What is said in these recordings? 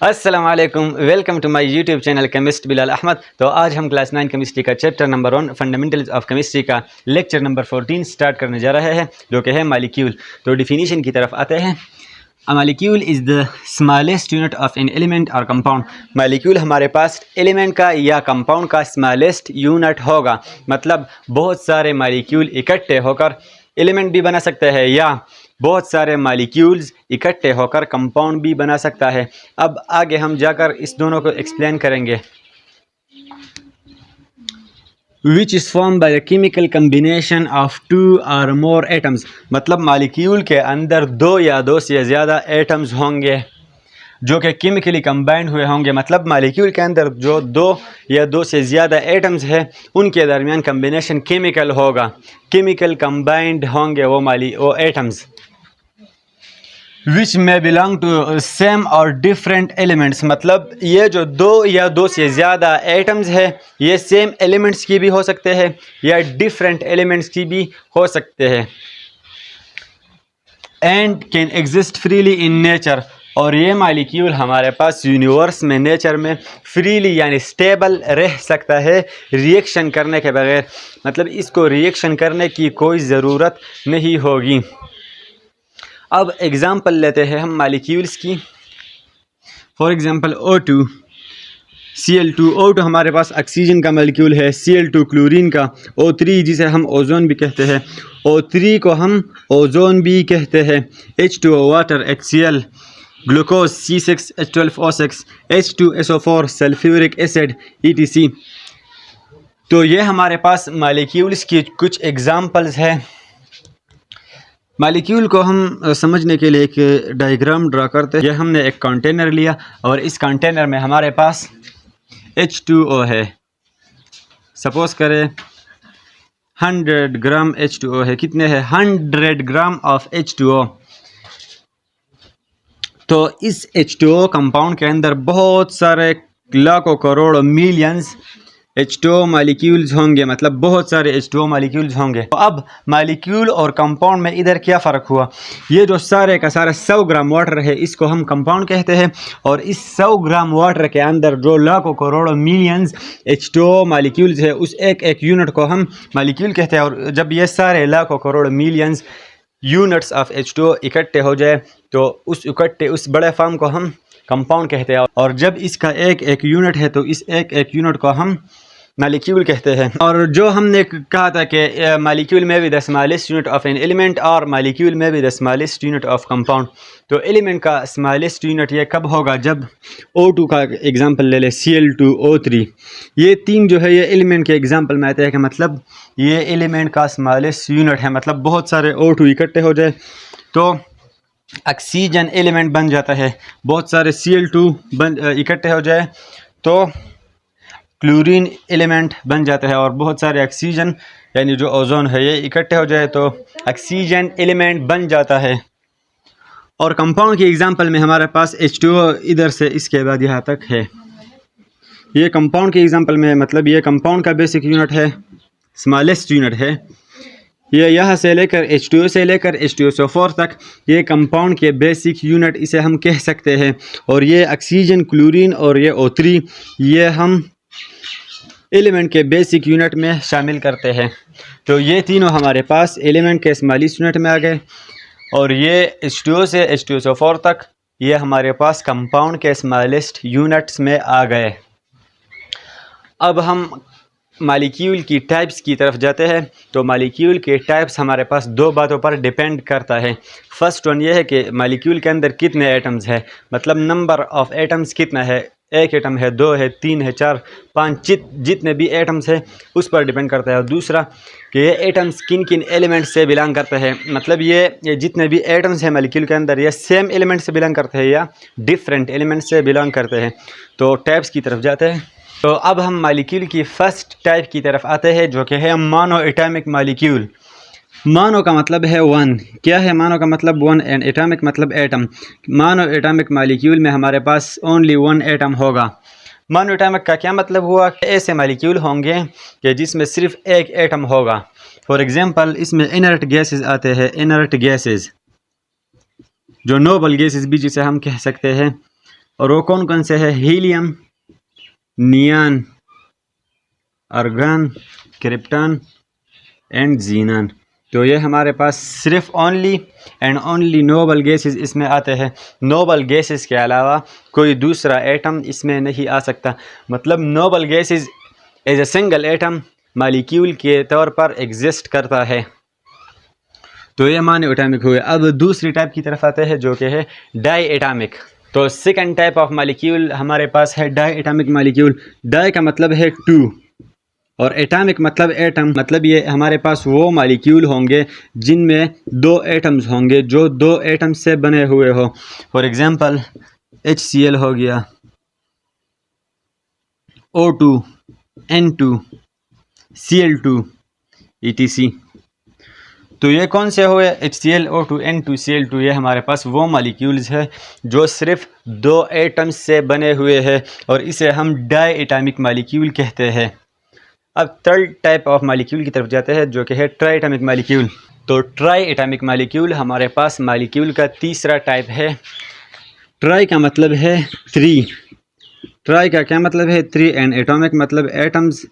अस्सलाम वालेकुम, welcome to my YouTube channel chemist Bilal Ahmad. तो आज हम क्लास 9 केमिस्ट्री का chapter number 1 fundamentals of chemistry का लेक्चर नंबर 14 स्टार्ट करने जा रहे हैं, जो कि है मालिक्यूल। तो डिफिनीशन की तरफ आते हैं। अ molecule is the smallest unit of an element और कंपाउंड। मालिक्यूल हमारे पास एलिमेंट का या कंपाउंड का स्मॉलेस्ट यूनिट होगा, मतलब बहुत सारे मालिक्यूल इकट्ठे होकर एलिमेंट भी बना सकते हैं या बहुत सारे मालिक्यूल्स इकट्ठे होकर कंपाउंड भी बना सकता है। अब आगे हम जाकर इस दोनों को एक्सप्लेन करेंगे। Which is form by the chemical combination of 2 और मोर एटम्स, मतलब मालिक्यूल के अंदर 2 या 2 से ज़्यादा एटम्स होंगे जो कि केमिकली कंबाइंड हुए होंगे। मतलब मालिक्यूल के अंदर जो 2 या 2 से ज़्यादा एटम्स हैं उनके दरमियान कम्बिनेशन केमिकल होगा, केमिकल कंबाइंड होंगे वो एटम्स। विच में बिलोंग टू सेम और डिफरेंट एलिमेंट्स, मतलब ये जो 2 या 2 से ज़्यादा एटम्स है ये सेम एलिमेंट्स की भी हो सकते हैं या डिफरेंट एलिमेंट्स की भी हो सकते हैं। And can exist freely in nature, और ये मालिक्यूल हमारे पास यूनिवर्स में नेचर में फ्रीली यानी स्टेबल रह सकता है रिएक्शन करने के बगैर, मतलब इसको रिएक्शन करने की कोई ज़रूरत नहीं होगी। अब एग्ज़ाम्पल लेते हैं हम मालिक्यूल्स की। For example O2 Cl2। O2 हमारे पास ऑक्सीजन का मालिक्यूल है, Cl2 क्लोरीन का, O3 जिसे हम ओजोन भी कहते हैं, O3 को हम ओजोन भी कहते हैं, H2O water, HCl glucose, C6H12O6, H2SO4 sulphuric acid ETC। तो ये हमारे पास मालिक्यूल्स की कुछ एग्ज़ाम्पल्स हैं। मालिक्यूल को हम समझने के लिए एक डायग्राम ड्रा करते हैं। ये हमने एक कंटेनर लिया और इस कंटेनर में हमारे पास H2O है। सपोज करें 100 ग्राम H2O है। कितने हैं? 100 ग्राम ऑफ H2O। तो इस H2O कंपाउंड के अंदर बहुत सारे लाखों करोड़ मिलियंस H2O मालिक्यूल्स होंगे, मतलब बहुत सारे H2O मालिक्यूल्स होंगे। तो अब मालिक्यूल और कंपाउंड में इधर क्या फ़र्क हुआ? ये जो सारे का सारा 100 ग्राम वाटर है इसको हम कंपाउंड कहते हैं, और इस 100 ग्राम वाटर के अंदर जो लाखों करोड़ मिलियंस H2O मालिक्यूल्स है उस एक एक यूनिट को हम मालिक्यूल कहते हैं। और जब ये सारे लाखों crore millions units of H2O इकट्ठे हो जाए तो उस बड़े फॉर्म को हम कंपाउंड कहते हैं। और जब इसका एक एक यूनिट है तो इस एक एक यूनिट को हम मालिक्यूल कहते हैं। और जो हमने कहा था कि मालिक्यूल में भी the smallest unit of an element और मालिक्यूल में भी the smallest unit of compound. तो एलिमेंट का स्मॉलेस्ट यूनिट ये कब होगा? जब O2 का एग्जांपल ले ले, Cl2, O3, ये 3 जो है ये एलिमेंट के एग्जांपल में आते हैं कि मतलब ये एलिमेंट का स्मॉलेस्ट यूनिट है। मतलब बहुत सारे O2 इकट्ठे हो जाए तो ऑक्सीजन एलिमेंट बन जाता है, बहुत सारे Cl2 इकट्ठे हो जाए तो क्लोरीन एलिमेंट बन जाता है, और बहुत सारे ऑक्सीजन यानी जो ओजोन है ये इकट्ठे हो जाए तो ऑक्सीजन एलिमेंट बन जाता है। और कंपाउंड की एग्जांपल में हमारे पास H2O इधर से इसके बाद यहाँ तक है। ये कंपाउंड के एग्जांपल में मतलब ये कंपाउंड का बेसिक यूनिट है, स्मॉलेस्ट यूनिट है। ये यहाँ से लेकर H2O से लेकर H2SO4 तक ये कंपाउंड के बेसिक यूनिट इसे हम कह सकते हैं। और ये ऑक्सीजन, क्लोरीन और ये O3 ये हम एलिमेंट के बेसिक यूनिट में शामिल करते हैं। तो ये तीनों हमारे पास एलिमेंट के स्मॉलेस्ट यूनिट में आ गए, और ये H2O से H2SO4 तक ये हमारे पास कंपाउंड के स्मॉलेस्ट यूनिट्स में आ गए। अब हम मालिक्यूल की टाइप्स की तरफ जाते हैं। तो मालिक्यूल के टाइप्स हमारे पास 2 बातों पर डिपेंड करता है। फर्स्ट वन ये है कि मालिक्यूल के अंदर कितने एटम्स हैं, मतलब नंबर ऑफ एटम्स कितना है, 1 एटम है, 2 है, 3 है, 4, 5, जितने भी एटम्स है उस पर डिपेंड करता है। और दूसरा कि ये एटम्स किन किन एलिमेंट से बिलोंग करते हैं, मतलब ये जितने भी एटम्स हैं मालिक्यूल के अंदर ये सेम एलिमेंट से बिलोंग करते हैं या डिफरेंट एलिमेंट से बिलोंग करते हैं। तो टाइप्स की तरफ जाते हैं। तो अब हम मालिक्यूल की फर्स्ट टाइप की तरफ आते हैं, जो कि है मोनो एटॉमिक मालिक्यूल। मोनो का मतलब है 1। क्या है मोनो का मतलब? 1, एंड एटॉमिक मतलब एटम। मोनो एटॉमिक मालिक्यूल में हमारे पास ओनली 1 एटम होगा। मोनो एटॉमिक का क्या मतलब हुआ? ऐसे मालिक्यूल होंगे कि जिसमें सिर्फ एक एटम होगा। फॉर एग्जांपल इसमें इनर्ट गैसेस आते हैं, इनर्ट गैसेस जो नोबल गैसेस भी जिसे हम कह सकते हैं, और वो कौन कौन से है? Helium, neon, argon, krypton and xenon. तो ये हमारे पास सिर्फ only and only noble gases इसमें आते हैं। नोबल गैसेस के अलावा कोई दूसरा एटम इसमें नहीं आ सकता। मतलब noble gases as a single atom molecule के तौर पर एग्जिस्ट करता है। तो ये माने एटॉमिक हुए। अब दूसरी टाइप की तरफ आते हैं जो कि है डाई एटॉमिक। तो सेकंड टाइप ऑफ मालिक्यूल हमारे पास है डाई एटॉमिक मालिक्यूल। डाई का मतलब है टू और एटॉमिक मतलब एटम। मतलब ये हमारे पास वो मालिक्यूल होंगे जिनमें दो एटम्स होंगे जो दो एटम से बने हुए हो। फॉर एग्जांपल HCl हो गया, O2, N2, Cl2 etc। तो ये कौन से हुए? HCl, O2, N2, Cl2 ये हमारे पास वो मालिक्यूल्स है जो सिर्फ दो एटम्स से बने हुए हैं और इसे हम डाई एटॉमिक मालिक्यूल कहते हैं। अब थर्ड टाइप ऑफ मालिक्यूल की तरफ जाते हैं जो कि है ट्राई एटॉमिक मालिक्यूल। तो ट्राई एटॉमिक मालिक्यूल हमारे पास मालिक्यूल का तीसरा टाइप है। ट्राई का मतलब है थ्री। ट्राई का क्या मतलब है? थ्री। एंड एटॉमिक मतलब एटम्स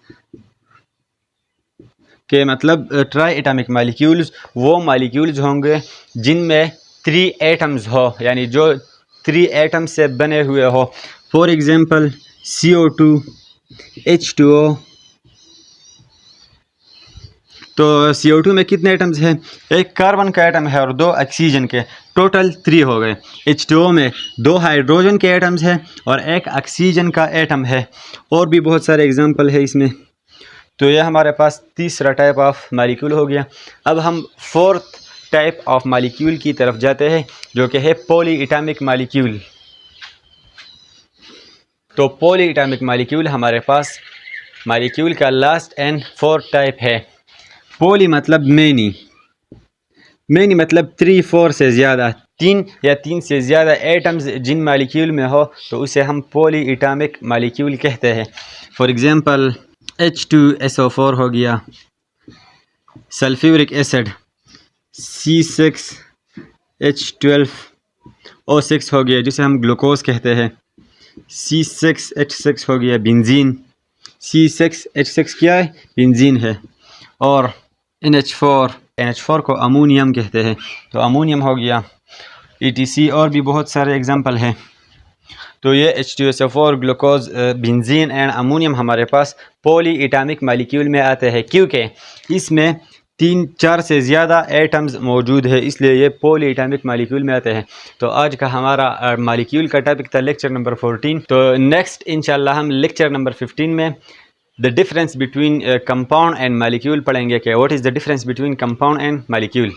के मतलब ट्राई एटॉमिक मालिक्यूल्स वो मालिक्यूल्स होंगे जिनमें थ्री एटम्स हो, यानी जो थ्री एटम्स से बने हुए हो। For example CO2, H2O। तो CO2 में कितने एटम्स हैं? एक कार्बन का एटम है और दो ऑक्सीजन के, टोटल थ्री हो गए। H2O में दो हाइड्रोजन के एटम्स हैं और एक ऑक्सीजन का एटम है। और भी बहुत सारे एग्जांपल है इसमें। तो यह हमारे पास तीसरा टाइप ऑफ मालिक्यूल हो गया। अब हम फोर्थ टाइप ऑफ मालिक्यूल की तरफ जाते हैं जो कि है पॉली एटॉमिक मालिक्यूल। तो पॉली एटॉमिक मालिक्यूल हमारे पास मालिक्यूल का लास्ट एंड फोर्थ टाइप है। पॉली मतलब मैनी, मैनी मतलब थ्री फोर से ज़्यादा, तीन या तीन से ज़्यादा एटम्स जिन मालिक्यूल में हो तो उसे हम पॉली एटॉमिक मालिक्यूल कहते हैं। फॉर एग्जांपल H2SO4 हो गया, सल्फ्यूरिक एसिड C6H12O6 हो गया जिसे हम ग्लूकोज कहते हैं, C6H6 हो गया बेंजीन, C6H6 क्या है? बेंजीन है। और NH4 को अमोनियम कहते हैं, तो अमोनियम हो गया ETC। और भी बहुत सारे एग्जांपल हैं। तो ये H2SO4, glucose, benzene and ammonium हमारे पास पॉली एटॉमिक मालिक्यूल में आते हैं क्योंकि इसमें तीन चार से ज़्यादा एटम्स मौजूद है, इसलिए ये पॉली एटॉमिक मालिक्यूल में आते हैं। तो आज का हमारा मालिक्यूल का टॉपिक था लेक्चर नंबर 14। तो नेक्स्ट इंशाल्लाह हम लेक्चर नंबर 15 में the difference between compound and molecule पढ़ेंगे कि what is the difference between compound and molecule.